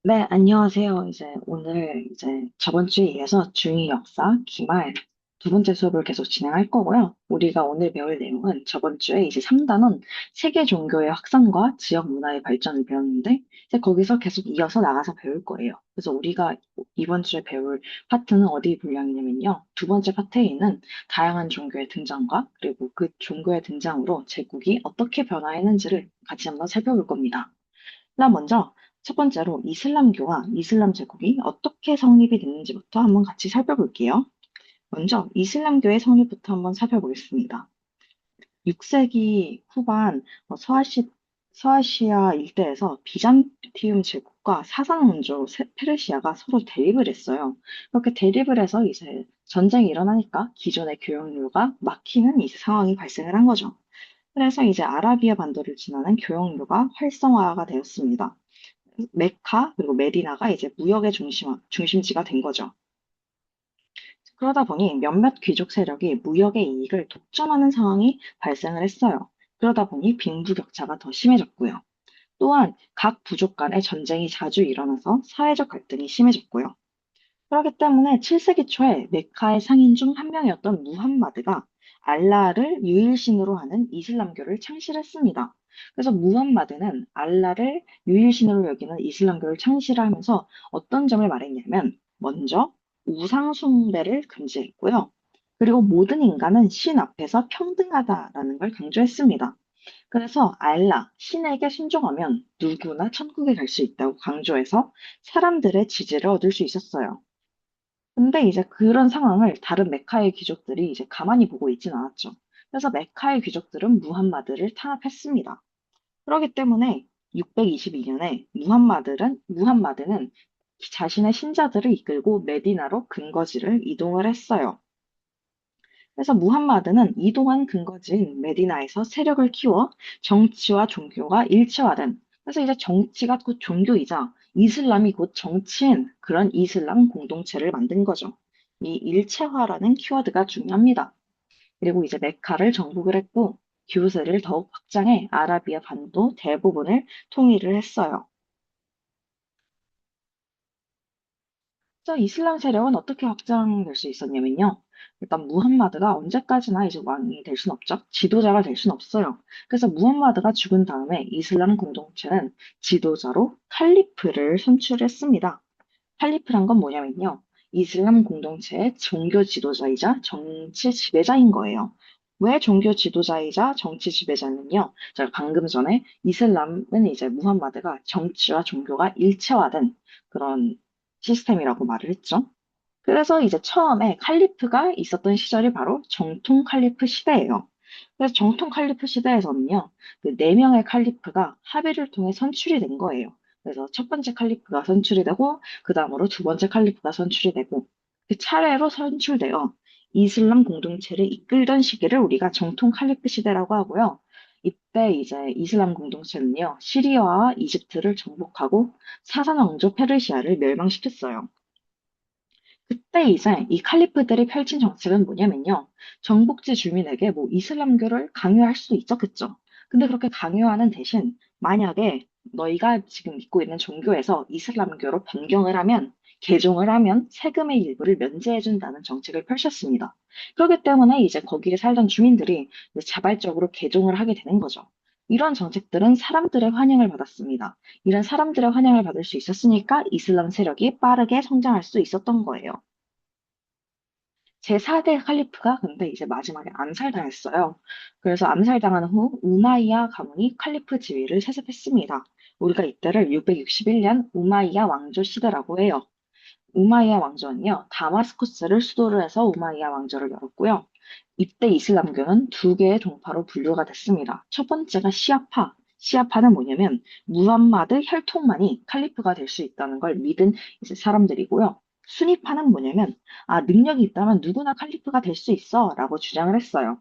네, 안녕하세요. 오늘 저번 주에 이어서 중위 역사 기말 두 번째 수업을 계속 진행할 거고요. 우리가 오늘 배울 내용은 저번 주에 이제 3단원 세계 종교의 확산과 지역 문화의 발전을 배웠는데 이제 거기서 계속 이어서 나가서 배울 거예요. 그래서 우리가 이번 주에 배울 파트는 어디 분량이냐면요. 두 번째 파트에 있는 다양한 종교의 등장과 그리고 그 종교의 등장으로 제국이 어떻게 변화했는지를 같이 한번 살펴볼 겁니다. 나 먼저 첫 번째로 이슬람교와 이슬람 제국이 어떻게 성립이 됐는지부터 한번 같이 살펴볼게요. 먼저 이슬람교의 성립부터 한번 살펴보겠습니다. 6세기 후반 서아시아 일대에서 비잔티움 제국과 사상 원조 페르시아가 서로 대립을 했어요. 그렇게 대립을 해서 이제 전쟁이 일어나니까 기존의 교역로가 막히는 이제 상황이 발생을 한 거죠. 그래서 이제 아라비아 반도를 지나는 교역로가 활성화가 되었습니다. 메카 그리고 메디나가 이제 무역의 중심지가 된 거죠. 그러다 보니 몇몇 귀족 세력이 무역의 이익을 독점하는 상황이 발생을 했어요. 그러다 보니 빈부격차가 더 심해졌고요. 또한 각 부족 간의 전쟁이 자주 일어나서 사회적 갈등이 심해졌고요. 그렇기 때문에 7세기 초에 메카의 상인 중 한 명이었던 무함마드가 알라를 유일신으로 하는 이슬람교를 창실했습니다. 그래서 무함마드는 알라를 유일신으로 여기는 이슬람교를 창실하면서 어떤 점을 말했냐면, 먼저 우상 숭배를 금지했고요. 그리고 모든 인간은 신 앞에서 평등하다라는 걸 강조했습니다. 그래서 알라, 신에게 순종하면 누구나 천국에 갈 수 있다고 강조해서 사람들의 지지를 얻을 수 있었어요. 근데 이제 그런 상황을 다른 메카의 귀족들이 이제 가만히 보고 있진 않았죠. 그래서 메카의 귀족들은 무함마드를 탄압했습니다. 그렇기 때문에 622년에 무함마드는 자신의 신자들을 이끌고 메디나로 근거지를 이동을 했어요. 그래서 무함마드는 이동한 근거지인 메디나에서 세력을 키워 정치와 종교가 일체화된, 그래서 이제 정치가 곧 종교이자 이슬람이 곧 정치인 그런 이슬람 공동체를 만든 거죠. 이 일체화라는 키워드가 중요합니다. 그리고 이제 메카를 정복을 했고 교세를 더욱 확장해 아라비아 반도 대부분을 통일을 했어요. 이슬람 세력은 어떻게 확장될 수 있었냐면요. 일단 무함마드가 언제까지나 이제 왕이 될 순 없죠. 지도자가 될 순 없어요. 그래서 무함마드가 죽은 다음에 이슬람 공동체는 지도자로 칼리프를 선출했습니다. 칼리프란 건 뭐냐면요. 이슬람 공동체의 종교 지도자이자 정치 지배자인 거예요. 왜 종교 지도자이자 정치 지배자냐면요. 제가 방금 전에 이슬람은 이제 무함마드가 정치와 종교가 일체화된 그런 시스템이라고 말을 했죠. 그래서 이제 처음에 칼리프가 있었던 시절이 바로 정통 칼리프 시대예요. 그래서 정통 칼리프 시대에서는요, 그 네 명의 칼리프가 합의를 통해 선출이 된 거예요. 그래서 첫 번째 칼리프가 선출이 되고, 그 다음으로 두 번째 칼리프가 선출이 되고, 그 차례로 선출되어 이슬람 공동체를 이끌던 시기를 우리가 정통 칼리프 시대라고 하고요. 이때 이제 이슬람 공동체는요, 시리아와 이집트를 정복하고 사산 왕조 페르시아를 멸망시켰어요. 그때 이제 이 칼리프들이 펼친 정책은 뭐냐면요. 정복지 주민에게 뭐 이슬람교를 강요할 수도 있죠, 그죠? 근데 그렇게 강요하는 대신 만약에 너희가 지금 믿고 있는 종교에서 이슬람교로 변경을 하면, 개종을 하면 세금의 일부를 면제해준다는 정책을 펼쳤습니다. 그렇기 때문에 이제 거기에 살던 주민들이 이제 자발적으로 개종을 하게 되는 거죠. 이런 정책들은 사람들의 환영을 받았습니다. 이런 사람들의 환영을 받을 수 있었으니까 이슬람 세력이 빠르게 성장할 수 있었던 거예요. 제4대 칼리프가 근데 이제 마지막에 암살당했어요. 그래서 암살당한 후 우마이야 가문이 칼리프 지위를 세습했습니다. 우리가 이때를 661년 우마이야 왕조 시대라고 해요. 우마이야 왕조는요, 다마스커스를 수도로 해서 우마이야 왕조를 열었고요. 이때 이슬람교는 두 개의 종파로 분류가 됐습니다. 첫 번째가 시아파. 시아파는 뭐냐면 무함마드 혈통만이 칼리프가 될 수 있다는 걸 믿은 이제 사람들이고요. 수니파는 뭐냐면 능력이 있다면 누구나 칼리프가 될 수 있어라고 주장을 했어요.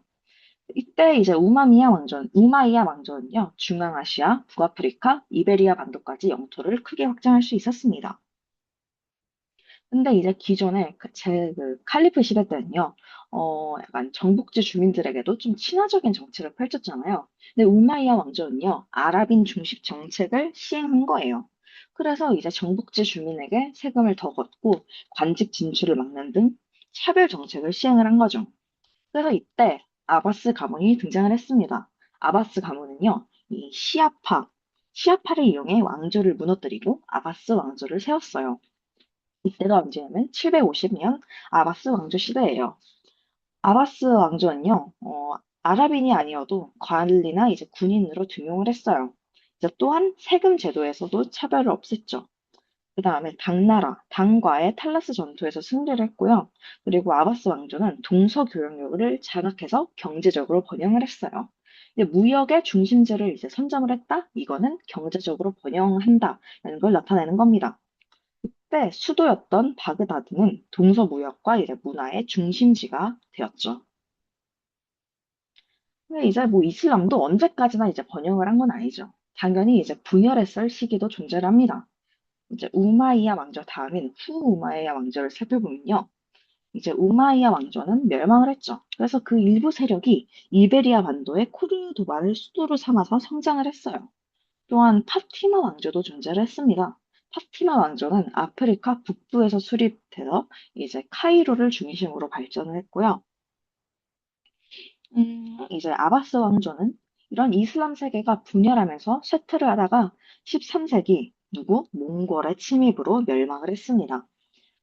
이때 이제 우마이야 왕조는요, 중앙아시아, 북아프리카, 이베리아 반도까지 영토를 크게 확장할 수 있었습니다. 근데 이제 기존에 그 칼리프 시대 때는요, 약간 정복지 주민들에게도 좀 친화적인 정책을 펼쳤잖아요. 근데 우마이야 왕조는요, 아랍인 중심 정책을 시행한 거예요. 그래서 이제 정복지 주민에게 세금을 더 걷고 관직 진출을 막는 등 차별 정책을 시행을 한 거죠. 그래서 이때 아바스 가문이 등장을 했습니다. 아바스 가문은요, 이 시아파를 이용해 왕조를 무너뜨리고 아바스 왕조를 세웠어요. 이때가 언제냐면 750년 아바스 왕조 시대예요. 아바스 왕조는요, 아랍인이 아니어도 관리나 이제 군인으로 등용을 했어요. 이제 또한 세금 제도에서도 차별을 없앴죠. 그 다음에 당과의 탈라스 전투에서 승리를 했고요. 그리고 아바스 왕조는 동서 교역력을 장악해서 경제적으로 번영을 했어요. 근데 무역의 중심지를 이제 선점을 했다? 이거는 경제적으로 번영한다라는 걸 나타내는 겁니다. 그때 수도였던 바그다드는 동서 무역과 이제 문화의 중심지가 되었죠. 근데 이제 뭐 이슬람도 언제까지나 이제 번영을 한 건 아니죠. 당연히 이제 분열했을 시기도 존재를 합니다. 이제 우마이야 왕조 다음인 후우마이야 왕조를 살펴보면요. 이제 우마이야 왕조는 멸망을 했죠. 그래서 그 일부 세력이 이베리아 반도의 코르도바를 수도로 삼아서 성장을 했어요. 또한 파티마 왕조도 존재를 했습니다. 파티마 왕조는 아프리카 북부에서 수립돼서 이제 카이로를 중심으로 발전을 했고요. 이제 아바스 왕조는 이런 이슬람 세계가 분열하면서 쇠퇴를 하다가 13세기 몽골의 침입으로 멸망을 했습니다.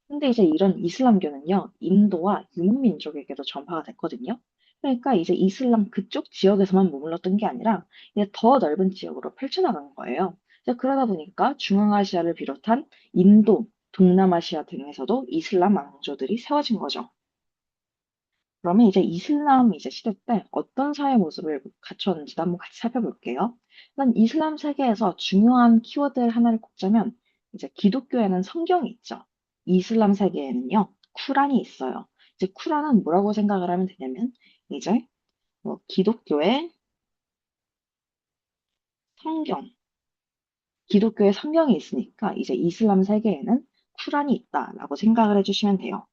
근데 이제 이런 이슬람교는요, 인도와 유목민족에게도 전파가 됐거든요. 그러니까 이제 이슬람 그쪽 지역에서만 머물렀던 게 아니라 이제 더 넓은 지역으로 펼쳐나간 거예요. 이제 그러다 보니까 중앙아시아를 비롯한 인도, 동남아시아 등에서도 이슬람 왕조들이 세워진 거죠. 그러면 이제 이슬람 이제 시대 때 어떤 사회 모습을 갖추었는지도 한번 같이 살펴볼게요. 일단 이슬람 세계에서 중요한 키워드 하나를 꼽자면 이제 기독교에는 성경이 있죠. 이슬람 세계에는요, 쿠란이 있어요. 이제 쿠란은 뭐라고 생각을 하면 되냐면 이제 뭐 성경, 기독교의 성경이 있으니까 이제 이슬람 세계에는 쿠란이 있다라고 생각을 해주시면 돼요.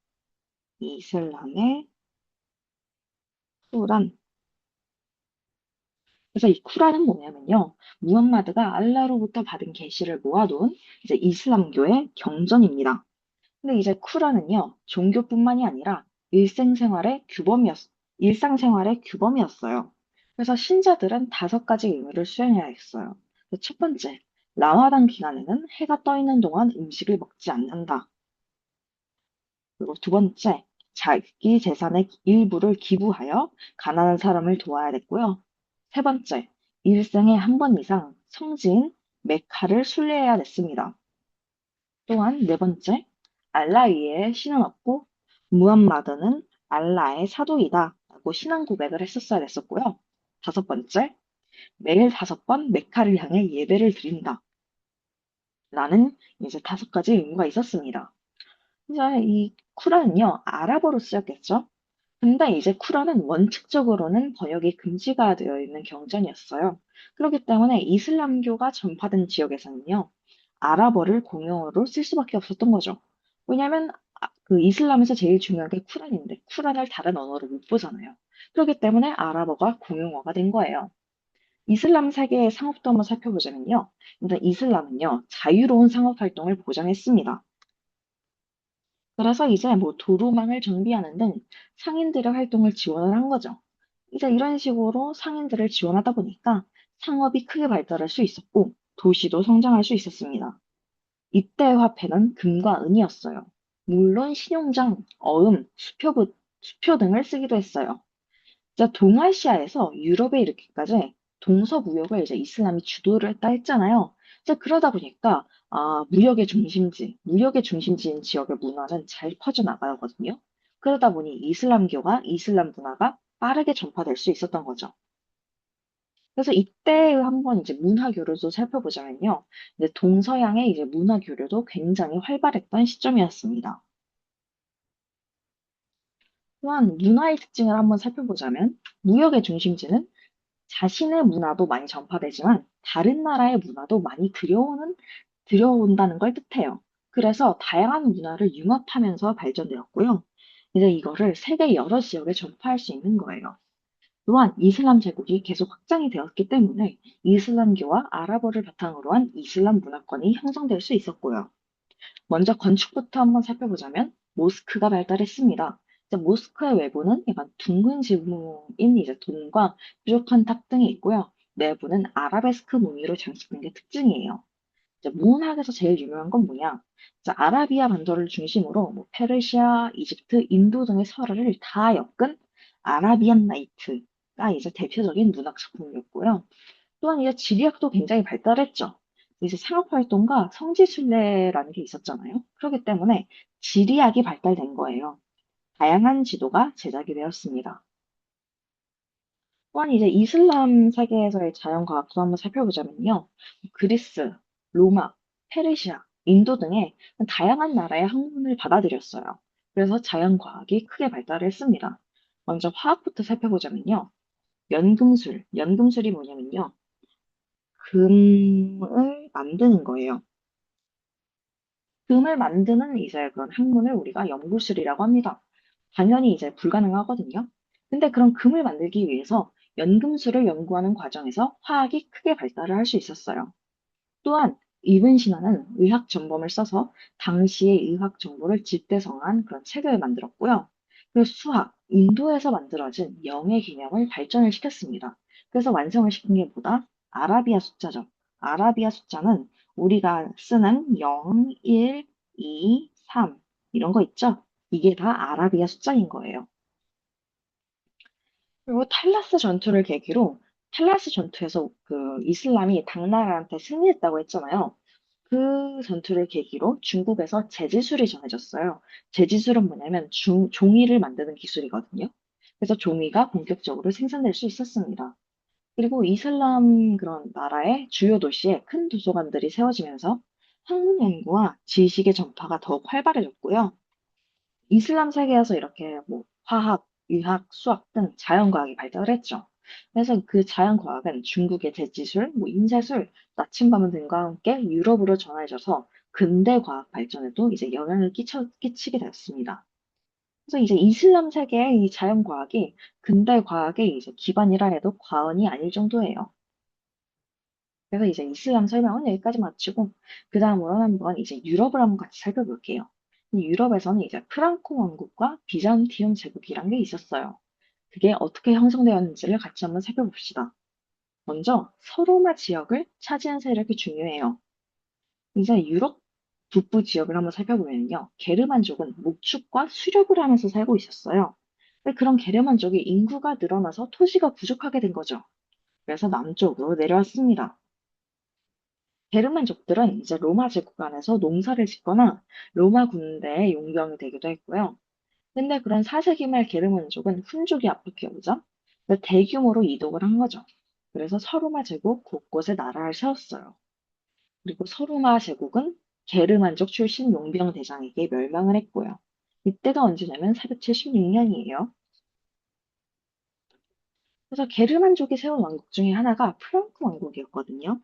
이슬람의 쿠란. 그래서 이 쿠란은 뭐냐면요. 무함마드가 알라로부터 받은 계시를 모아둔 이제 이슬람교의 경전입니다. 근데 이제 쿠란은요. 종교뿐만이 아니라 일상생활의 규범이었어요. 그래서 신자들은 5가지 의무를 수행해야 했어요. 첫 번째, 라마단 기간에는 해가 떠 있는 동안 음식을 먹지 않는다. 그리고 두 번째, 자기 재산의 일부를 기부하여 가난한 사람을 도와야 됐고요. 세 번째, 일생에 한 번 이상 성지인 메카를 순례해야 됐습니다. 또한 네 번째, 알라 위에 신을 얻고 무함마드는 알라의 사도이다 라고 신앙 고백을 했었어야 됐었고요. 다섯 번째, 매일 5번 메카를 향해 예배를 드린다 라는 이제 5가지 의무가 있었습니다. 이제 이 쿠란은요, 아랍어로 쓰였겠죠? 근데 이제 쿠란은 원칙적으로는 번역이 금지가 되어 있는 경전이었어요. 그렇기 때문에 이슬람교가 전파된 지역에서는요, 아랍어를 공용어로 쓸 수밖에 없었던 거죠. 왜냐하면 그 이슬람에서 제일 중요한 게 쿠란인데, 쿠란을 다른 언어로 못 보잖아요. 그렇기 때문에 아랍어가 공용어가 된 거예요. 이슬람 세계의 상업도 한번 살펴보자면요. 일단 이슬람은요, 자유로운 상업 활동을 보장했습니다. 그래서 이제 뭐 도로망을 정비하는 등 상인들의 활동을 지원을 한 거죠. 이제 이런 식으로 상인들을 지원하다 보니까 상업이 크게 발달할 수 있었고 도시도 성장할 수 있었습니다. 이때의 화폐는 금과 은이었어요. 물론 신용장, 수표 등을 쓰기도 했어요. 이제 동아시아에서 유럽에 이르기까지 동서무역을 이제 이슬람이 주도를 했다 했잖아요. 이제 그러다 보니까 무역의 중심지인 지역의 문화는 잘 퍼져나가거든요. 그러다 보니 이슬람 문화가 빠르게 전파될 수 있었던 거죠. 그래서 이때 한번 이제 문화 교류도 살펴보자면요. 이제 동서양의 이제 문화 교류도 굉장히 활발했던 시점이었습니다. 또한 문화의 특징을 한번 살펴보자면 무역의 중심지는 자신의 문화도 많이 전파되지만 다른 나라의 문화도 많이 들여온다는 걸 뜻해요. 그래서 다양한 문화를 융합하면서 발전되었고요. 이제 이거를 세계 여러 지역에 전파할 수 있는 거예요. 또한 이슬람 제국이 계속 확장이 되었기 때문에 이슬람교와 아랍어를 바탕으로 한 이슬람 문화권이 형성될 수 있었고요. 먼저 건축부터 한번 살펴보자면 모스크가 발달했습니다. 이제 모스크의 외부는 약간 둥근 지붕인 이제 돔과 뾰족한 탑 등이 있고요. 내부는 아라베스크 무늬로 장식된 게 특징이에요. 이제 문학에서 제일 유명한 건 뭐냐? 이제 아라비아 반도를 중심으로 뭐 페르시아, 이집트, 인도 등의 설화를 다 엮은 아라비안 나이트가 이제 대표적인 문학 작품이었고요. 또한 이제 지리학도 굉장히 발달했죠. 이제 상업활동과 성지순례라는 게 있었잖아요. 그렇기 때문에 지리학이 발달된 거예요. 다양한 지도가 제작이 되었습니다. 또한 이제 이슬람 세계에서의 자연과학도 한번 살펴보자면요. 그리스, 로마, 페르시아, 인도 등의 다양한 나라의 학문을 받아들였어요. 그래서 자연과학이 크게 발달했습니다. 먼저 화학부터 살펴보자면요. 연금술이 뭐냐면요. 금을 만드는 거예요. 금을 만드는 이제 그런 학문을 우리가 연구술이라고 합니다. 당연히 이제 불가능하거든요. 근데 그런 금을 만들기 위해서 연금술을 연구하는 과정에서 화학이 크게 발달을 할 수 있었어요. 또한 이븐 시나는 의학 전범을 써서 당시의 의학 정보를 집대성한 그런 책을 만들었고요. 그리고 수학, 인도에서 만들어진 영의 개념을 발전을 시켰습니다. 그래서 완성을 시킨 게 뭐다? 아라비아 숫자죠. 아라비아 숫자는 우리가 쓰는 0, 1, 2, 3 이런 거 있죠? 이게 다 아라비아 숫자인 거예요. 그리고 탈라스 전투를 계기로 탈라스 전투에서 그 이슬람이 당나라한테 승리했다고 했잖아요. 그 전투를 계기로 중국에서 재지술이 전해졌어요. 재지술은 뭐냐면 종이를 만드는 기술이거든요. 그래서 종이가 본격적으로 생산될 수 있었습니다. 그리고 이슬람 그런 나라의 주요 도시에 큰 도서관들이 세워지면서 학문 연구와 지식의 전파가 더욱 활발해졌고요. 이슬람 세계에서 이렇게 뭐 화학, 의학, 수학 등 자연과학이 발달을 했죠. 그래서 그 자연과학은 중국의 대지술, 뭐 인쇄술, 나침반 등과 함께 유럽으로 전해져서 근대 과학 발전에도 이제 영향을 끼치게 되었습니다. 그래서 이제 이슬람 세계의 이 자연과학이 근대 과학의 이제 기반이라 해도 과언이 아닐 정도예요. 그래서 이제 이슬람 설명은 여기까지 마치고, 그 다음으로는 한번 이제 유럽을 한번 같이 살펴볼게요. 이 유럽에서는 이제 프랑코 왕국과 비잔티움 제국이란 게 있었어요. 그게 어떻게 형성되었는지를 같이 한번 살펴봅시다. 먼저 서로마 지역을 차지한 세력이 중요해요. 이제 유럽 북부 지역을 한번 살펴보면요. 게르만족은 목축과 수렵을 하면서 살고 있었어요. 근데 그런 게르만족이 인구가 늘어나서 토지가 부족하게 된 거죠. 그래서 남쪽으로 내려왔습니다. 게르만족들은 이제 로마 제국 안에서 농사를 짓거나 로마 군대의 용병이 되기도 했고요. 근데 그런 4세기 말 게르만족은 훈족이 압박해 오자 대규모로 이동을 한 거죠. 그래서 서로마 제국 곳곳에 나라를 세웠어요. 그리고 서로마 제국은 게르만족 출신 용병 대장에게 멸망을 했고요. 이때가 언제냐면 476년이에요. 그래서 게르만족이 세운 왕국 중에 하나가 프랑크 왕국이었거든요.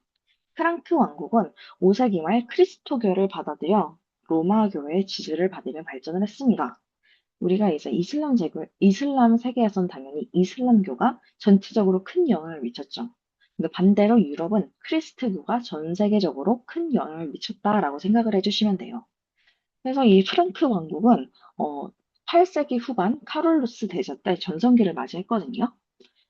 프랑크 왕국은 5세기 말 크리스토교를 받아들여 로마교회의 지지를 받으며 발전을 했습니다. 우리가 이제 이슬람 세계에선 당연히 이슬람교가 전체적으로 큰 영향을 미쳤죠. 근데 반대로 유럽은 크리스트교가 전 세계적으로 큰 영향을 미쳤다라고 생각을 해주시면 돼요. 그래서 이 프랑크 왕국은 8세기 후반 카롤루스 대제 때 전성기를 맞이했거든요.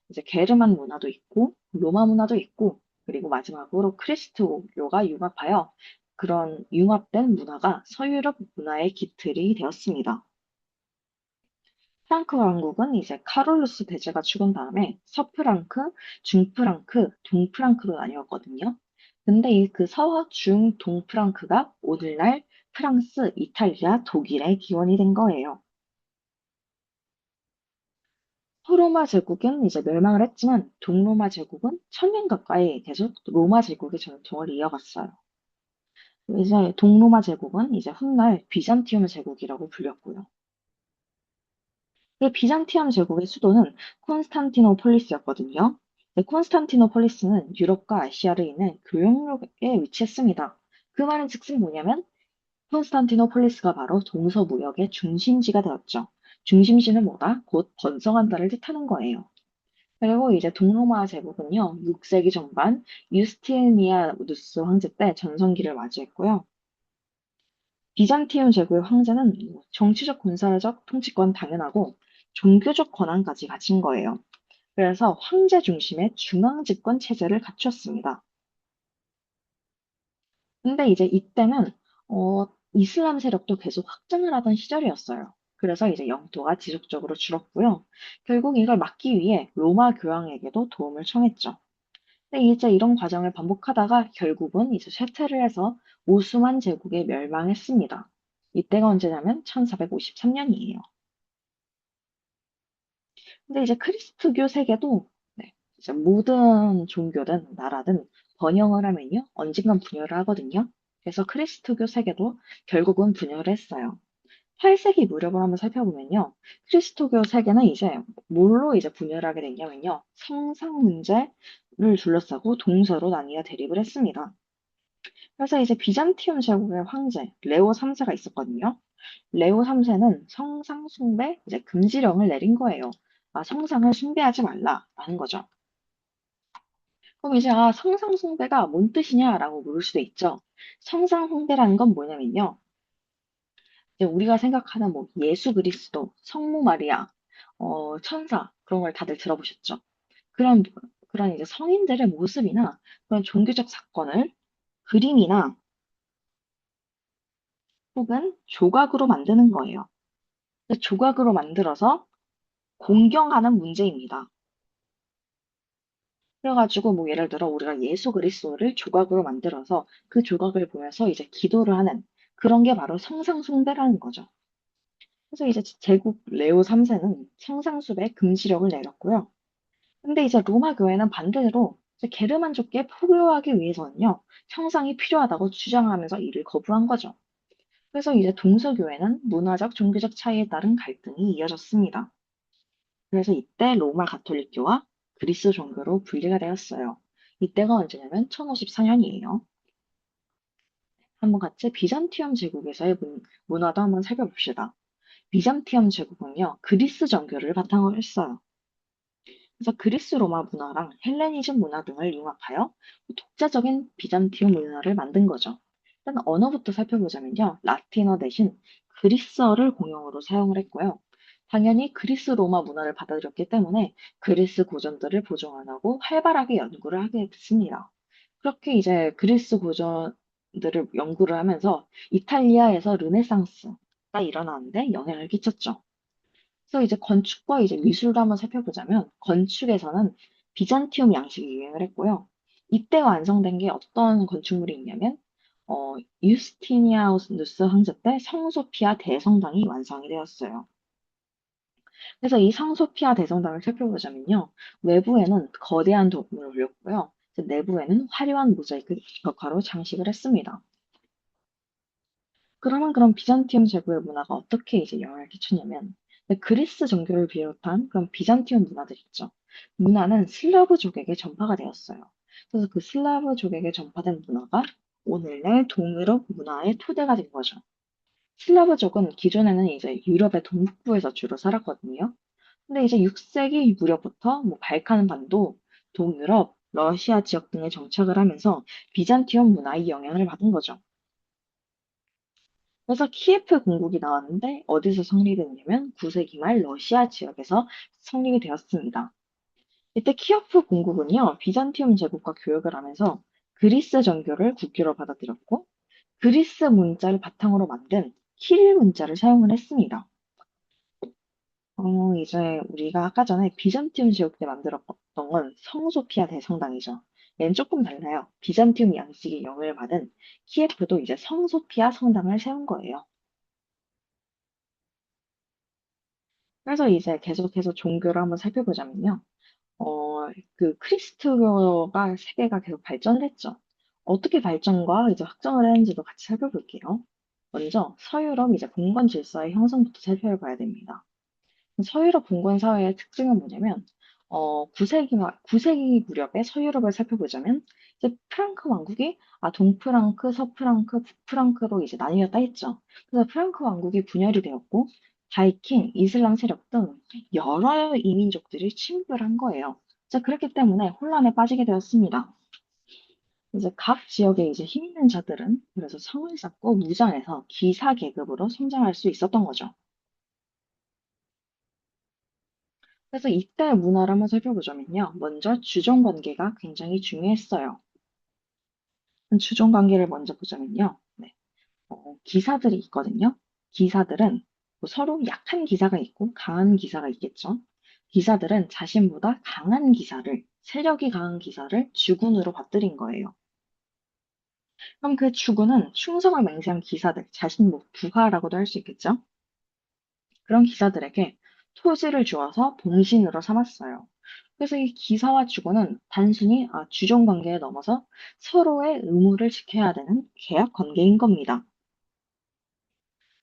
이제 게르만 문화도 있고 로마 문화도 있고 그리고 마지막으로 크리스토교가 융합하여 그런 융합된 문화가 서유럽 문화의 기틀이 되었습니다. 프랑크 왕국은 이제 카롤루스 대제가 죽은 다음에 서프랑크, 중프랑크, 동프랑크로 나뉘었거든요. 근데 이 그 중, 동프랑크가 오늘날 프랑스, 이탈리아, 독일의 기원이 된 거예요. 서로마 제국은 이제 멸망을 했지만 동로마 제국은 1000년 가까이 계속 로마 제국의 전통을 이어갔어요. 이제 동로마 제국은 이제 훗날 비잔티움 제국이라고 불렸고요. 그 비잔티움 제국의 수도는 콘스탄티노폴리스였거든요. 콘스탄티노폴리스는 유럽과 아시아를 잇는 교역로에 위치했습니다. 그 말은 즉슨 뭐냐면 콘스탄티노폴리스가 바로 동서무역의 중심지가 되었죠. 중심지는 뭐다? 곧 번성한다를 뜻하는 거예요. 그리고 이제 동로마 제국은요, 6세기 전반 유스티니아누스 황제 때 전성기를 맞이했고요. 비잔티움 제국의 황제는 뭐 정치적, 군사적 통치권 당연하고 종교적 권한까지 가진 거예요. 그래서 황제 중심의 중앙 집권 체제를 갖추었습니다. 근데 이제 이때는 이슬람 세력도 계속 확장을 하던 시절이었어요. 그래서 이제 영토가 지속적으로 줄었고요. 결국 이걸 막기 위해 로마 교황에게도 도움을 청했죠. 근데 이제 이런 과정을 반복하다가 결국은 이제 쇠퇴를 해서 오스만 제국에 멸망했습니다. 이때가 언제냐면 1453년이에요. 근데 이제 크리스트교 세계도 네, 이제 모든 종교든 나라든 번영을 하면요 언젠간 분열을 하거든요. 그래서 크리스트교 세계도 결국은 분열을 했어요. 8세기 무렵을 한번 살펴보면요. 크리스토교 세계는 이제 뭘로 이제 분열하게 됐냐면요. 성상 문제를 둘러싸고 동서로 나뉘어 대립을 했습니다. 그래서 이제 비잔티움 제국의 황제 레오 3세가 있었거든요. 레오 3세는 성상 숭배 이제 금지령을 내린 거예요. 아, 성상을 숭배하지 말라라는 거죠. 그럼 이제 성상 숭배가 뭔 뜻이냐라고 물을 수도 있죠. 성상 숭배라는 건 뭐냐면요. 이제 우리가 생각하는 뭐 예수 그리스도, 성모 마리아, 천사 그런 걸 다들 들어보셨죠? 그런 그런 이제 성인들의 모습이나 그런 종교적 사건을 그림이나 혹은 조각으로 만드는 거예요. 조각으로 만들어서 공경하는 문제입니다. 그래가지고 뭐 예를 들어 우리가 예수 그리스도를 조각으로 만들어서 그 조각을 보면서 이제 기도를 하는 그런 게 바로 성상 숭배라는 거죠. 그래서 이제 제국 레오 3세는 성상숭배 금지령을 내렸고요. 근데 이제 로마 교회는 반대로 이제 게르만족계 포교하기 위해서는요, 형상이 필요하다고 주장하면서 이를 거부한 거죠. 그래서 이제 동서교회는 문화적, 종교적 차이에 따른 갈등이 이어졌습니다. 그래서 이때 로마 가톨릭교와 그리스 종교로 분리가 되었어요. 이때가 언제냐면 1054년이에요. 한번 같이 비잔티움 제국에서의 문화도 한번 살펴봅시다. 비잔티움 제국은요, 그리스 정교를 바탕으로 했어요. 그래서 그리스 로마 문화랑 헬레니즘 문화 등을 융합하여 독자적인 비잔티움 문화를 만든 거죠. 일단 언어부터 살펴보자면요. 라틴어 대신 그리스어를 공용어로 사용을 했고요. 당연히 그리스 로마 문화를 받아들였기 때문에 그리스 고전들을 보존하고 활발하게 연구를 하게 됐습니다. 그렇게 이제 그리스 고전들을 연구를 하면서 이탈리아에서 르네상스가 일어나는데 영향을 끼쳤죠. 그래서 이제 건축과 이제 미술도 한번 살펴보자면 건축에서는 비잔티움 양식이 유행을 했고요. 이때 완성된 게 어떤 건축물이 있냐면 유스티니아누스 황제 때 성소피아 대성당이 완성이 되었어요. 그래서 이 성소피아 대성당을 살펴보자면요. 외부에는 거대한 도금을 올렸고요. 내부에는 화려한 모자이크 벽화로 장식을 했습니다. 그러면 그럼 비잔티움 제국의 문화가 어떻게 이제 영향을 끼쳤냐면 그리스 정교를 비롯한 그런 비잔티움 문화들 있죠. 문화는 슬라브족에게 전파가 되었어요. 그래서 그 슬라브족에게 전파된 문화가 오늘날 동유럽 문화의 토대가 된 거죠. 슬라브족은 기존에는 이제 유럽의 동북부에서 주로 살았거든요. 근데 이제 6세기 무렵부터 뭐 발칸 반도, 동유럽, 러시아 지역 등에 정착을 하면서 비잔티움 문화의 영향을 받은 거죠. 그래서 키예프 공국이 나왔는데 어디서 성립됐냐면 9세기 말 러시아 지역에서 성립이 되었습니다. 이때 키예프 공국은요, 비잔티움 제국과 교역을 하면서 그리스 정교를 국교로 받아들였고 그리스 문자를 바탕으로 만든 키릴 문자를 사용을 했습니다. 이제 우리가 아까 전에 비잔티움 제국 때 만들었던 건 성소피아 대성당이죠. 얘는 조금 달라요. 비잔티움 양식의 영향을 받은 키예프도 이제 성소피아 성당을 세운 거예요. 그래서 이제 계속해서 종교를 한번 살펴보자면요. 그 크리스트교가 세계가 계속 발전을 했죠. 어떻게 발전과 이제 확정을 했는지도 같이 살펴볼게요. 먼저 서유럽 이제 봉건 질서의 형성부터 살펴봐야 됩니다. 서유럽 봉건 사회의 특징은 뭐냐면 9세기 무렵의 서유럽을 살펴보자면 이제 프랑크 왕국이 동프랑크, 서프랑크, 북프랑크로 이제 나뉘었다 했죠. 그래서 프랑크 왕국이 분열이 되었고 바이킹, 이슬람 세력 등 여러 이민족들이 침입을 한 거예요. 자, 그렇기 때문에 혼란에 빠지게 되었습니다. 이제 각 지역에 이제 힘 있는 자들은 그래서 성을 쌓고 무장해서 기사 계급으로 성장할 수 있었던 거죠. 그래서 이때 문화를 한번 살펴보자면요. 먼저 주종 관계가 굉장히 중요했어요. 주종 관계를 먼저 보자면요. 네. 기사들이 있거든요. 기사들은 뭐 서로 약한 기사가 있고 강한 기사가 있겠죠. 기사들은 자신보다 강한 기사를, 세력이 강한 기사를 주군으로 받들인 거예요. 그럼 그 주군은 충성을 맹세한 기사들, 자신 뭐 부하라고도 할 수 있겠죠. 그런 기사들에게 토지를 주어서 봉신으로 삼았어요. 그래서 이 기사와 주군은 단순히 주종 관계에 넘어서 서로의 의무를 지켜야 되는 계약 관계인 겁니다.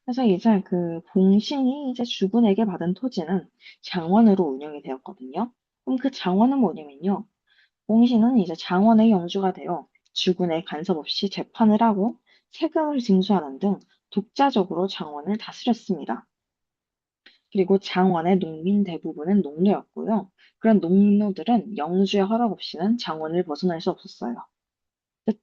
그래서 이제 그 봉신이 이제 주군에게 받은 토지는 장원으로 운영이 되었거든요. 그럼 그 장원은 뭐냐면요. 봉신은 이제 장원의 영주가 되어 주군의 간섭 없이 재판을 하고 세금을 징수하는 등 독자적으로 장원을 다스렸습니다. 그리고 장원의 농민 대부분은 농노였고요. 그런 농노들은 영주의 허락 없이는 장원을 벗어날 수 없었어요.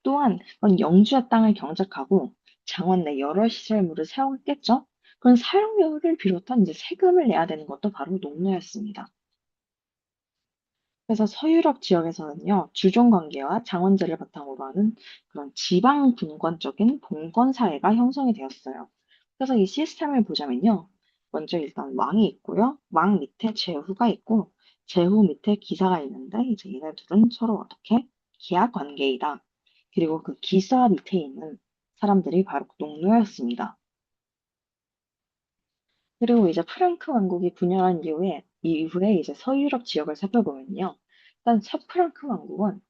또한 그건 영주의 땅을 경작하고 장원 내 여러 시설물을 사용했겠죠. 그런 사용료를 비롯한 이제 세금을 내야 되는 것도 바로 농노였습니다. 그래서 서유럽 지역에서는요, 주종 관계와 장원제를 바탕으로 하는 그런 지방 분권적인 봉건 사회가 형성이 되었어요. 그래서 이 시스템을 보자면요, 먼저 일단 왕이 있고요, 왕 밑에 제후가 있고, 제후 밑에 기사가 있는데, 이제 얘네들은 서로 어떻게 계약 관계이다. 그리고 그 기사 밑에 있는 사람들이 바로 농노였습니다. 그리고 이제 프랑크 왕국이 분열한 이후에 이제 서유럽 지역을 살펴보면요. 일단 서프랑크 왕국은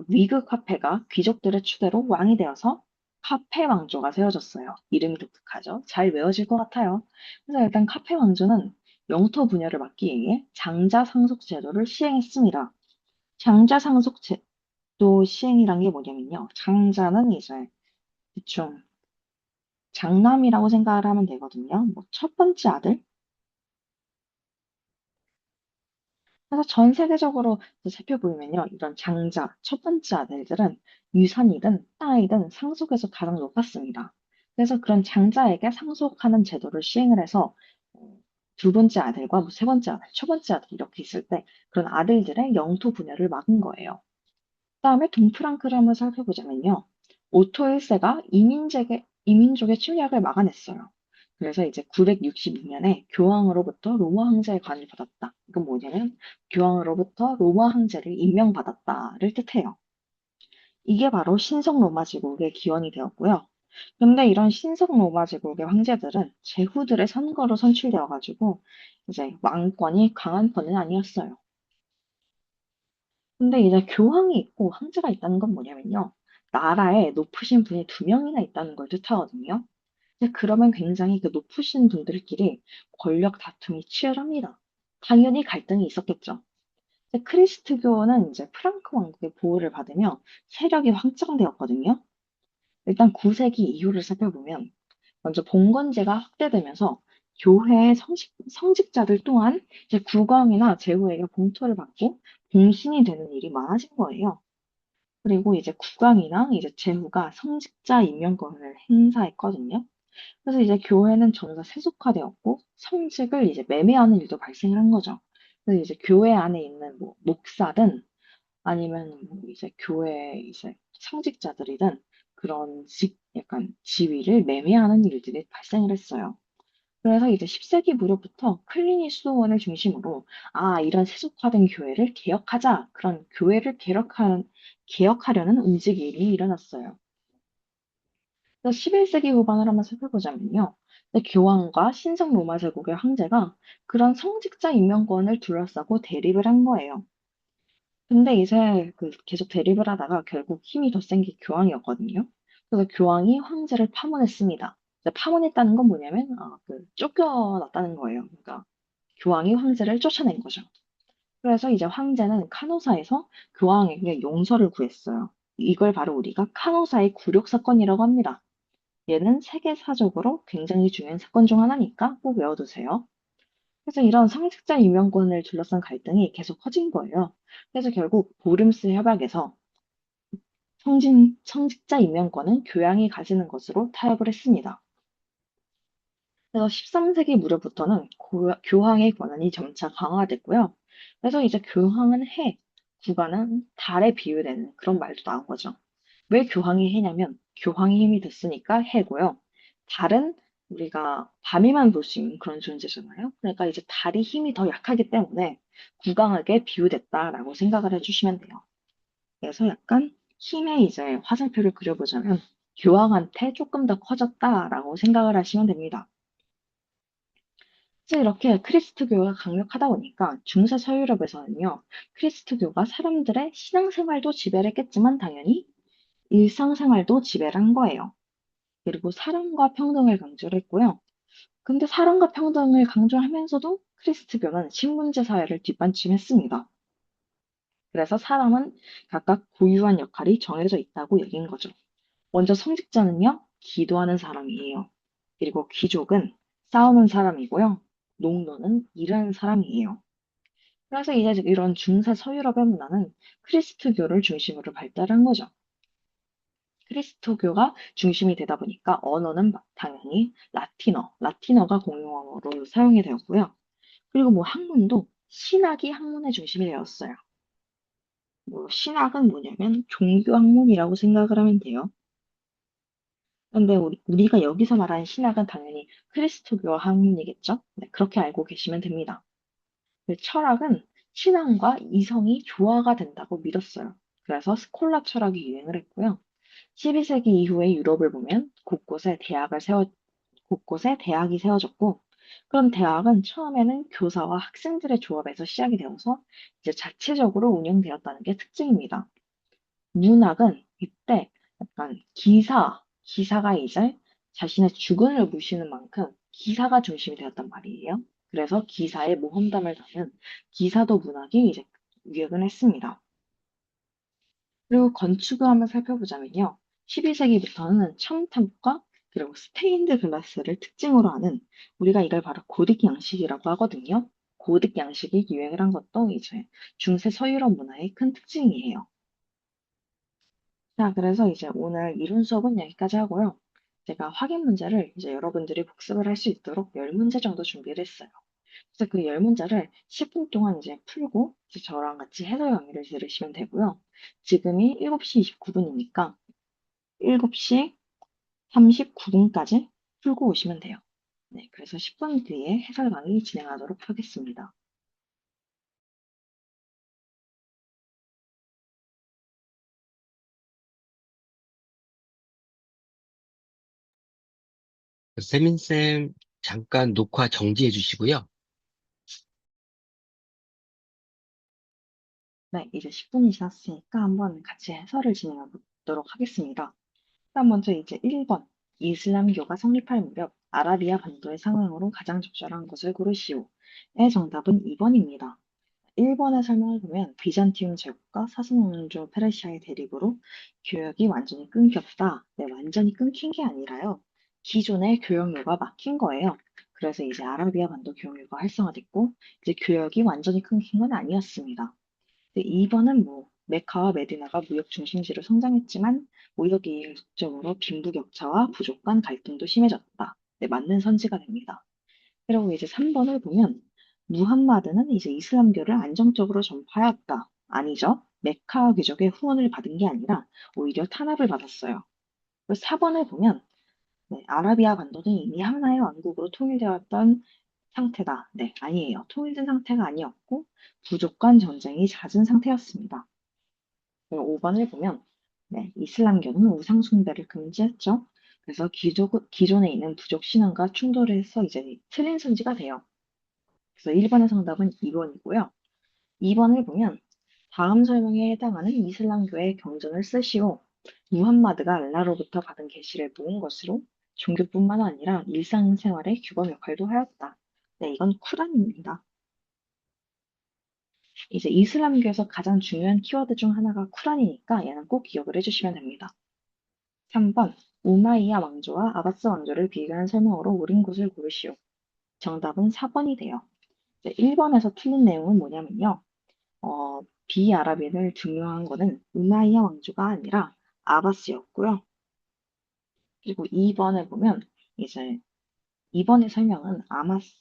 위그 카페가 귀족들의 추대로 왕이 되어서 카페 왕조가 세워졌어요. 이름이 독특하죠? 잘 외워질 것 같아요. 그래서 일단 카페 왕조는 영토 분열을 막기 위해 장자 상속 제도를 시행했습니다. 장자 상속 제도 시행이란 게 뭐냐면요. 장자는 이제 대충 장남이라고 생각을 하면 되거든요. 뭐 첫 번째 아들, 그래서 전 세계적으로 살펴보면요, 이런 장자, 첫 번째 아들들은 유산이든 땅이든 상속에서 가장 높았습니다. 그래서 그런 장자에게 상속하는 제도를 시행을 해서 어, 두 번째 아들과 뭐세 번째 아들, 첫 번째 아들 이렇게 있을 때 그런 아들들의 영토 분열을 막은 거예요. 그다음에 동프랑크를 한번 살펴보자면요. 오토 1세가 이민족의 침략을 막아냈어요. 그래서 이제 962년에 교황으로부터 로마 황제의 관을 받았다. 이건 뭐냐면 교황으로부터 로마 황제를 임명받았다를 뜻해요. 이게 바로 신성 로마 제국의 기원이 되었고요. 근데 이런 신성 로마 제국의 황제들은 제후들의 선거로 선출되어가지고 이제 왕권이 강한 편은 아니었어요. 근데 이제 교황이 있고 황제가 있다는 건 뭐냐면요. 나라에 높으신 분이 두 명이나 있다는 걸 뜻하거든요. 근데 그러면 굉장히 그 높으신 분들끼리 권력 다툼이 치열합니다. 당연히 갈등이 있었겠죠. 근데 크리스트교는 이제 프랑크 왕국의 보호를 받으며 세력이 확장되었거든요. 일단 9세기 이후를 살펴보면 먼저 봉건제가 확대되면서 교회의 성직자들 또한 이제 국왕이나 제후에게 봉토를 받고 봉신이 되는 일이 많아진 거예요. 그리고 이제 국왕이나 이제 제후가 성직자 임명권을 행사했거든요. 그래서 이제 교회는 점차 세속화되었고 성직을 이제 매매하는 일도 발생을 한 거죠. 그래서 이제 교회 안에 있는 뭐 목사든 아니면 뭐 이제 교회 이제 성직자들이든 그런 약간 지위를 매매하는 일들이 발생을 했어요. 그래서 이제 10세기 무렵부터 클리니 수도원을 중심으로 이런 세속화된 교회를 개혁하자 그런 교회를 개혁하려는 움직임이 일어났어요. 그래서 11세기 후반을 한번 살펴보자면요. 교황과 신성 로마 제국의 황제가 그런 성직자 임명권을 둘러싸고 대립을 한 거예요. 근데 이제 그 계속 대립을 하다가 결국 힘이 더 센 게 교황이었거든요. 그래서 교황이 황제를 파문했습니다. 이제 파문했다는 건 뭐냐면 쫓겨났다는 거예요. 그러니까 교황이 황제를 쫓아낸 거죠. 그래서 이제 황제는 카노사에서 교황에게 용서를 구했어요. 이걸 바로 우리가 카노사의 굴욕 사건이라고 합니다. 얘는 세계사적으로 굉장히 중요한 사건 중 하나니까 꼭 외워두세요. 그래서 이런 성직자 임명권을 둘러싼 갈등이 계속 커진 거예요. 그래서 결국 보름스 협약에서 성직자 임명권은 교양이 가지는 것으로 타협을 했습니다. 그래서 13세기 무렵부터는 교황의 권한이 점차 강화됐고요. 그래서 이제 교황은 해, 국가는 달에 비유되는 그런 말도 나온 거죠. 왜 교황이 해냐면 교황이 힘이 됐으니까 해고요. 달은 우리가 밤에만 볼 수 있는 그런 존재잖아요. 그러니까 이제 달이 힘이 더 약하기 때문에 국왕에게 비유됐다라고 생각을 해주시면 돼요. 그래서 약간 힘의 이제 화살표를 그려보자면 교황한테 조금 더 커졌다라고 생각을 하시면 됩니다. 이제 이렇게 크리스트교가 강력하다 보니까 중세 서유럽에서는요, 크리스트교가 사람들의 신앙생활도 지배를 했겠지만 당연히 일상생활도 지배를 한 거예요. 그리고 사랑과 평등을 강조를 했고요. 근데 사랑과 평등을 강조하면서도 크리스트교는 신분제 사회를 뒷받침했습니다. 그래서 사람은 각각 고유한 역할이 정해져 있다고 여긴 거죠. 먼저 성직자는요, 기도하는 사람이에요. 그리고 귀족은 싸우는 사람이고요. 농노는 일하는 사람이에요. 그래서 이제 이런 중세 서유럽의 문화는 크리스트교를 중심으로 발달한 거죠. 크리스토교가 중심이 되다 보니까 언어는 당연히 라틴어가 공용어로 사용이 되었고요. 그리고 뭐 학문도 신학이 학문의 중심이 되었어요. 뭐 신학은 뭐냐면 종교 학문이라고 생각을 하면 돼요. 근데 우리가 여기서 말하는 신학은 당연히 크리스토교 학문이겠죠? 네, 그렇게 알고 계시면 됩니다. 철학은 신앙과 이성이 조화가 된다고 믿었어요. 그래서 스콜라 철학이 유행을 했고요. 12세기 이후의 유럽을 보면 곳곳에 대학이 세워졌고, 그런 대학은 처음에는 교사와 학생들의 조합에서 시작이 되어서 이제 자체적으로 운영되었다는 게 특징입니다. 문학은 이때 약간 기사가 이제 자신의 주군을 모시는 만큼 기사가 중심이 되었단 말이에요. 그래서 기사의 모험담을 담은 기사도 문학이 이제 유행을 했습니다. 그리고 건축을 한번 살펴보자면요. 12세기부터는 첨탑과 그리고 스테인드 글라스를 특징으로 하는 우리가 이걸 바로 고딕 양식이라고 하거든요. 고딕 양식이 유행을 한 것도 이제 중세 서유럽 문화의 큰 특징이에요. 자, 그래서 이제 오늘 이론 수업은 여기까지 하고요. 제가 확인 문제를 이제 여러분들이 복습을 할 수 있도록 10문제 정도 준비를 했어요. 그래서 그 10문제를 10분 동안 이제 풀고 이제 저랑 같이 해설 강의를 들으시면 되고요. 지금이 7시 29분이니까 7시 39분까지 풀고 오시면 돼요. 네, 그래서 10분 뒤에 해설 강의 진행하도록 하겠습니다. 세민쌤, 잠깐 녹화 정지해 주시고요. 네, 이제 10분이 지났으니까 한번 같이 해설을 진행해 보도록 하겠습니다. 일단 먼저 이제 1번. 이슬람교가 성립할 무렵 아라비아 반도의 상황으로 가장 적절한 것을 고르시오. 의 정답은 2번입니다. 1번의 설명을 보면 비잔티움 제국과 사스논조 페르시아의 대립으로 교역이 완전히 끊겼다. 네, 완전히 끊긴 게 아니라요. 기존의 교역로가 막힌 거예요. 그래서 이제 아라비아 반도 교역로가 활성화됐고 이제 교역이 완전히 끊긴 건 아니었습니다. 2번은 뭐 메카와 메디나가 무역 중심지로 성장했지만 무역 이익적으로 빈부격차와 부족 간 갈등도 심해졌다. 네, 맞는 선지가 됩니다. 그리고 이제 3번을 보면 무함마드는 이제 이슬람교를 안정적으로 전파하였다. 아니죠. 메카 귀족의 후원을 받은 게 아니라 오히려 탄압을 받았어요. 그리고 4번을 보면 네, 아라비아 반도는 이미 하나의 왕국으로 통일되었던 상태다. 네, 아니에요. 통일된 상태가 아니었고 부족 간 전쟁이 잦은 상태였습니다. 그리고 5번을 보면 네, 이슬람교는 우상 숭배를 금지했죠. 그래서 기존에 있는 부족 신앙과 충돌을 해서 이제 틀린 선지가 돼요. 그래서 1번의 정답은 2번이고요. 2번을 보면 다음 설명에 해당하는 이슬람교의 경전을 쓰시오. 무함마드가 알라로부터 받은 계시를 모은 것으로 종교뿐만 아니라 일상생활의 규범 역할도 하였다. 네, 이건 쿠란입니다. 이제 이슬람교에서 가장 중요한 키워드 중 하나가 쿠란이니까 얘는 꼭 기억을 해주시면 됩니다. 3번 우마이야 왕조와 아바스 왕조를 비교한 설명으로 옳은 곳을 고르시오. 정답은 4번이 돼요. 1번에서 틀린 내용은 뭐냐면요. 비아라비를 증명한 거는 우마이야 왕조가 아니라 아바스였고요. 그리고 2번에 보면 이제 2번의 설명은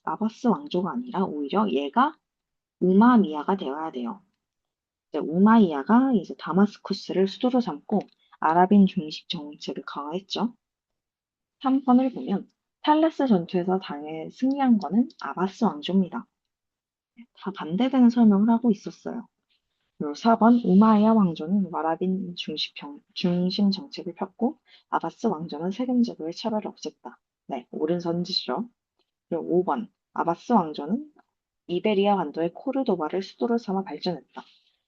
아바스 왕조가 아니라 오히려 얘가 우마미야가 되어야 돼요. 이제 우마이야가 이제 다마스쿠스를 수도로 삼고 아랍인 중식 정책을 강화했죠. 3번을 보면 탈레스 전투에서 당해 승리한 거는 아바스 왕조입니다. 다 반대되는 설명을 하고 있었어요. 그리고 4번 우마이야 왕조는 아랍인 중심 정책을 폈고 아바스 왕조는 세금제도의 차별을 없앴다. 네, 옳은 선지죠. 그리고 5번 아바스 왕조는 이베리아 반도의 코르도바를 수도로 삼아 발전했다.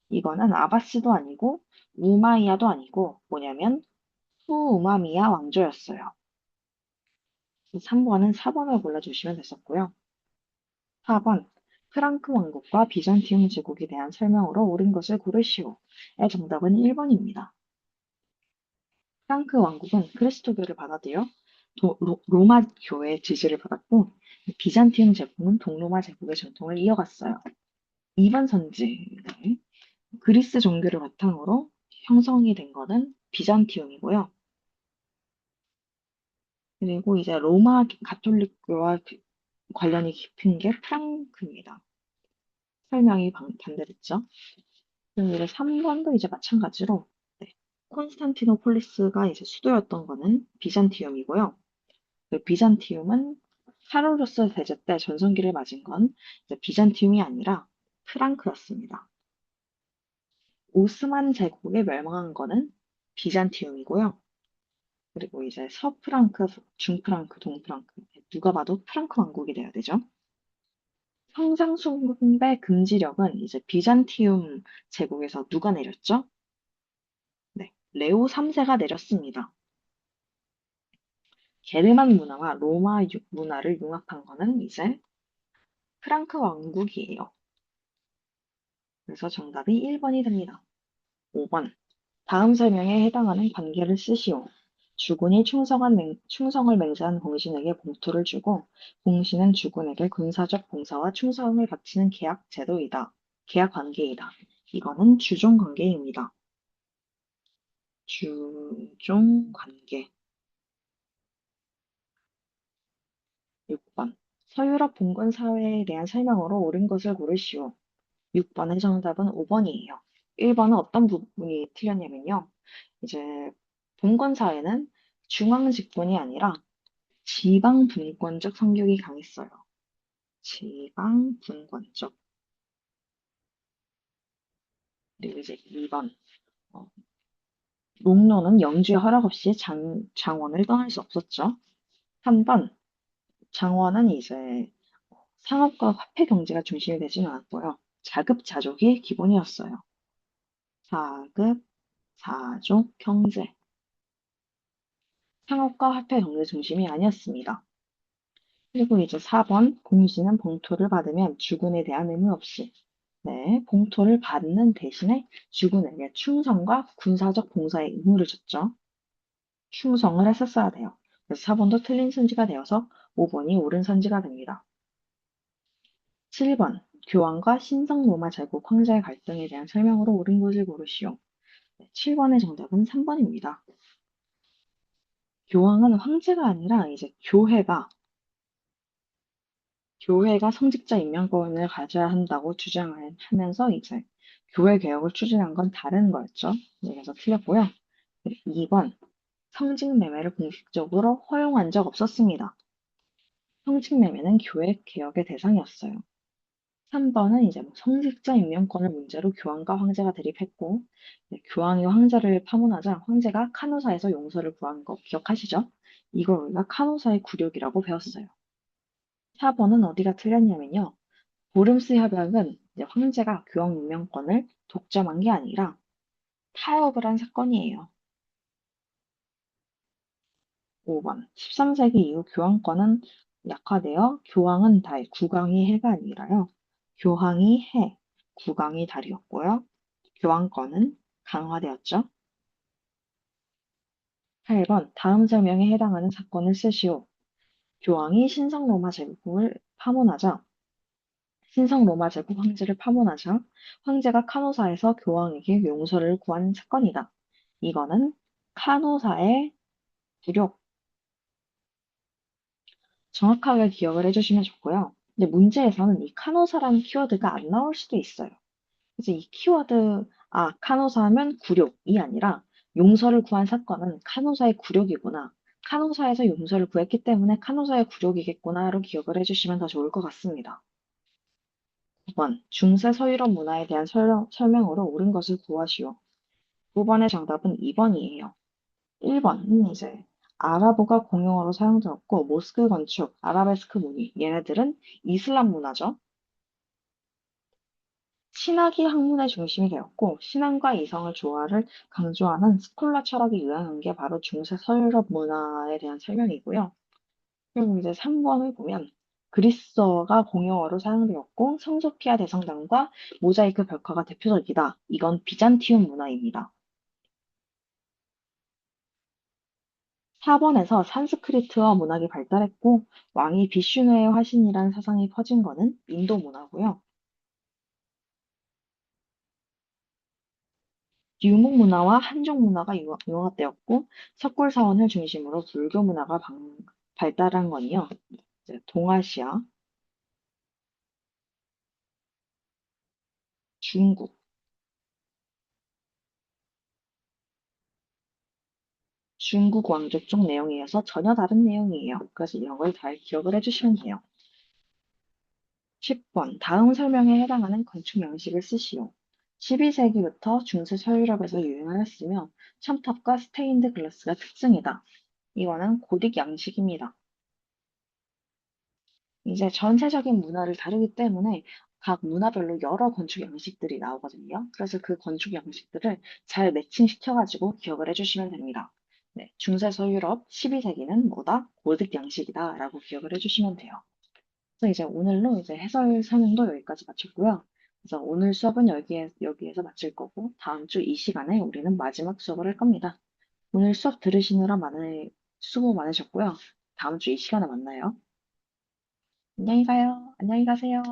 이거는 아바스도 아니고 우마이야도 아니고 뭐냐면 후우마미야 왕조였어요. 3번은 4번을 골라주시면 됐었고요. 4번 프랑크 왕국과 비잔티움 제국에 대한 설명으로 옳은 것을 고르시오의 정답은 1번입니다. 프랑크 왕국은 그리스도교를 받아들여 로마 교회의 지지를 받았고 비잔티움 제국은 동로마 제국의 전통을 이어갔어요. 2번 선지. 네. 그리스 종교를 바탕으로 형성이 된 것은 비잔티움이고요. 그리고 이제 로마 가톨릭교와 관련이 깊은 게 프랑크입니다. 설명이 반대됐죠. 그리고 이제 3번도 이제 마찬가지로 네. 콘스탄티노폴리스가 이제 수도였던 거는 비잔티움이고요. 그 비잔티움은 카롤루스 대제 때 전성기를 맞은 건 이제 비잔티움이 아니라 프랑크였습니다. 오스만 제국이 멸망한 거는 비잔티움이고요. 그리고 이제 서프랑크, 중프랑크, 동프랑크 누가 봐도 프랑크 왕국이 돼야 되죠. 성상숭배 금지령은 이제 비잔티움 제국에서 누가 내렸죠? 네, 레오 3세가 내렸습니다. 게르만 문화와 로마 문화를 융합한 거는 이제 프랑크 왕국이에요. 그래서 정답이 1번이 됩니다. 5번. 다음 설명에 해당하는 관계를 쓰시오. 주군이 충성을 맹세한 공신에게 봉투를 주고 공신은 주군에게 군사적 봉사와 충성을 바치는 계약 제도이다. 계약 관계이다. 이거는 주종 관계입니다. 주종 관계. 6번. 서유럽 봉건 사회에 대한 설명으로 옳은 것을 고르시오. 6번의 정답은 5번이에요. 1번은 어떤 부분이 틀렸냐면요. 이제 봉건 사회는 중앙 집권이 아니라 지방 분권적 성격이 강했어요. 지방 분권적. 그리고 이제 2번. 롱노는 영주의 허락 없이 장원을 떠날 수 없었죠. 3번. 장원은 이제 상업과 화폐 경제가 중심이 되지는 않았고요. 자급자족이 기본이었어요. 자급자족 경제. 상업과 화폐 경제 중심이 아니었습니다. 그리고 이제 4번. 공신은 봉투를 받으면 주군에 대한 의무 없이 네, 봉투를 받는 대신에 주군에게 충성과 군사적 봉사의 의무를 줬죠. 충성을 했었어야 돼요. 그래서 4번도 틀린 선지가 되어서 5번이 옳은 선지가 됩니다. 7번. 교황과 신성 로마 제국 황제의 갈등에 대한 설명으로 옳은 것을 고르시오. 네, 7번의 정답은 3번입니다. 교황은 황제가 아니라 이제 교회가 성직자 임명권을 가져야 한다고 주장하면서 이제 교회 개혁을 추진한 건 다른 거였죠. 네, 그래서 틀렸고요. 2번. 성직 매매를 공식적으로 허용한 적 없었습니다. 성직 매매는 교회 개혁의 대상이었어요. 3번은 이제 뭐 성직자 임명권을 문제로 교황과 황제가 대립했고, 교황이 황제를 파문하자 황제가 카노사에서 용서를 구한 거 기억하시죠? 이걸 우리가 카노사의 굴욕이라고 배웠어요. 4번은 어디가 틀렸냐면요. 보름스 협약은 이제 황제가 교황 임명권을 독점한 게 아니라 타협을 한 사건이에요. 5번. 13세기 이후 교황권은 약화되어 교황은 달, 국왕이 해가 아니라요. 교황이 해, 국왕이 달이었고요. 교황권은 강화되었죠. 8번. 다음 설명에 해당하는 사건을 쓰시오. 교황이 신성 로마 제국을 파문하자 신성 로마 제국 황제를 파문하자 황제가 카노사에서 교황에게 용서를 구한 사건이다. 이거는 카노사의 굴욕, 정확하게 기억을 해주시면 좋고요. 근데 문제에서는 이 카노사라는 키워드가 안 나올 수도 있어요. 그래서 이 키워드, 카노사하면 굴욕이 아니라 용서를 구한 사건은 카노사의 굴욕이구나. 카노사에서 용서를 구했기 때문에 카노사의 굴욕이겠구나로 기억을 해주시면 더 좋을 것 같습니다. 9번, 중세 서유럽 문화에 대한 설명으로 옳은 것을 구하시오. 9번의 정답은 2번이에요. 1번은 이제 아랍어가 공용어로 사용되었고, 모스크 건축, 아라베스크 무늬, 얘네들은 이슬람 문화죠. 신학이 학문의 중심이 되었고, 신앙과 이성을 조화를 강조하는 스콜라 철학이 유행한 게 바로 중세 서유럽 문화에 대한 설명이고요. 그리고 이제 3번을 보면 그리스어가 공용어로 사용되었고, 성소피아 대성당과 모자이크 벽화가 대표적이다. 이건 비잔티움 문화입니다. 4번에서 산스크리트어 문학이 발달했고, 왕이 비슈누의 화신이란 사상이 퍼진 거는 인도 문화고요. 유목 문화와 한족 문화가 융합되었고 석굴 사원을 중심으로 불교 문화가 발달한 건요. 이제 동아시아, 중국, 중국 왕조 쪽 내용이어서 전혀 다른 내용이에요. 그래서 이런 걸 잘 기억을 해주시면 돼요. 10번 다음 설명에 해당하는 건축 양식을 쓰시오. 12세기부터 중세 서유럽에서 유행을 했으며 첨탑과 스테인드 글라스가 특징이다. 이거는 고딕 양식입니다. 이제 전체적인 문화를 다루기 때문에 각 문화별로 여러 건축 양식들이 나오거든요. 그래서 그 건축 양식들을 잘 매칭시켜가지고 기억을 해주시면 됩니다. 네, 중세서 유럽 12세기는 뭐다? 고딕 양식이다 라고 기억을 해주시면 돼요. 그래서 이제 오늘로 이제 해설 설명도 여기까지 마쳤고요. 그래서 오늘 수업은 여기에서 마칠 거고 다음 주 이 시간에 우리는 마지막 수업을 할 겁니다. 오늘 수업 들으시느라 수고 많으셨고요. 다음 주 이 시간에 만나요. 안녕히 가요. 안녕히 가세요.